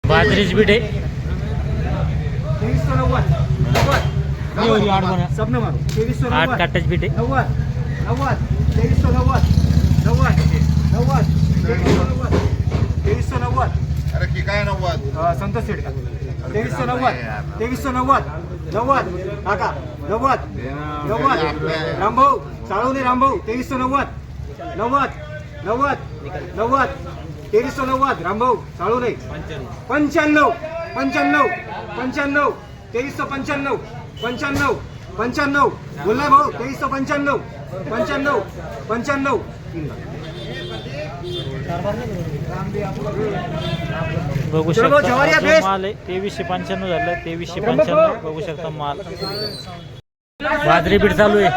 बाजरीच bit आहे. 8 काटाच bit आहे. 2390 अरे की काय 90 संतोष शेट 2390 काका 90 रामभाऊ चाळवणे रामभाऊ 2390 2390 रामभाऊ चाळवणे 95 95 बोलला भाऊ 2395 बघू शकता जो माल आहे 2395 झालं. 2395 बघू शकता माल. बाजरी बीट चालू आहे.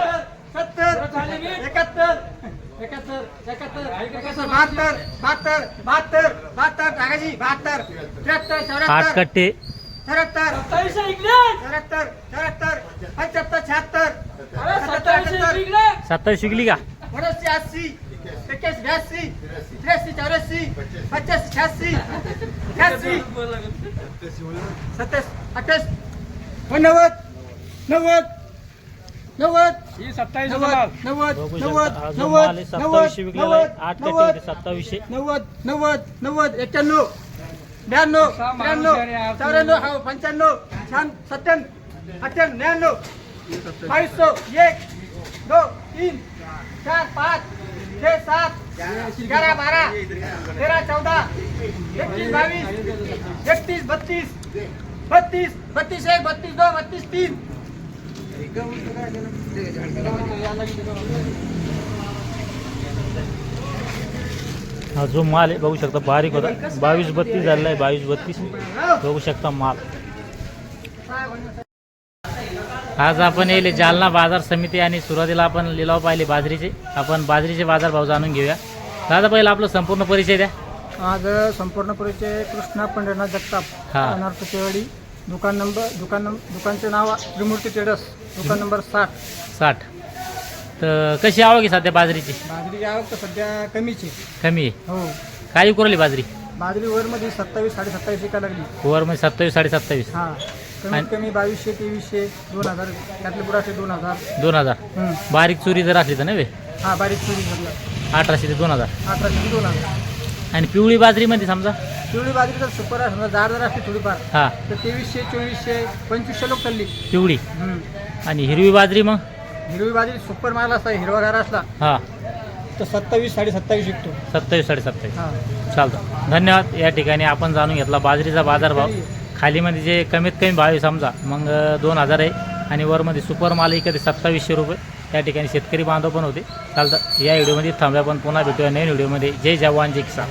8 कट्टे 27 शिकली का? 27 विकलेला आहे. 8 कट्टे 2700. 32 हा जो माल आहे बघू शकता बारीक होता. 22-32 झालेला आहे. 22-32 बघू शकता माल. आज आपण येले जालना बाजार समिती आणि सुरुवातीला आपण लिलाव पाहिले बाजरीचे. आपण बाजरीचे बाजारभाव जाणून घेऊया. दादा पहिला आपला संपूर्ण परिचय द्या. आज संपूर्ण परिचय कृष्णा पंढरनाथ जगताप हा. राहणार कुचेवाडी. दुकानचे नाव त्रिमूर्ती ट्रेडर्स. दुकान नंबर 60. तर कशी आवक आहे सध्या बाजरीची? बाजरी आवक तर सध्या कमीची कमी आहे. हो. काय विकू राहिली बाजरी? बाजरी वरमध्ये 27-27.5 विकायला लागली. ओव्हरमध्ये 27-27.5. हा कमीत कमी 2200-2300 2000 त्यातले बुराचे 2000. 2000. बारीक चुरी जर असली तर नव्हे. हा बारीक चोरी भरला 1800 ते 2000. 1800 ते 2000. आणि पिवळी बाजरीमध्ये समजा पिवळी बाजरी तर सुपर आहे. समजा जाड जर असते थोडीफार हा तर 2300-2400-2500 लोक चालली. पिवळी. आणि हिरवी बाजरी मग? हिरवी बाजरी सुपर माल असला हिरवागार असला हा तर 27-27.5 विकतो. 27-27.5. हा चालतं. धन्यवाद. या ठिकाणी आपण जाणून घेतला बाजरीचा बाजारभाव. खालीमध्ये जे कमीत कमी भाव आहे समजा मग 2000 आहे आणि वरमध्ये सुपर माल कधी 2700 रुपये. या ठिकाणी शेतकरी बांधव पण होते. चालतं. या व्हिडिओमध्ये थांबूया. आपण पुन्हा भेटूया नवीन व्हिडिओमध्ये. जय जवान जय किसान.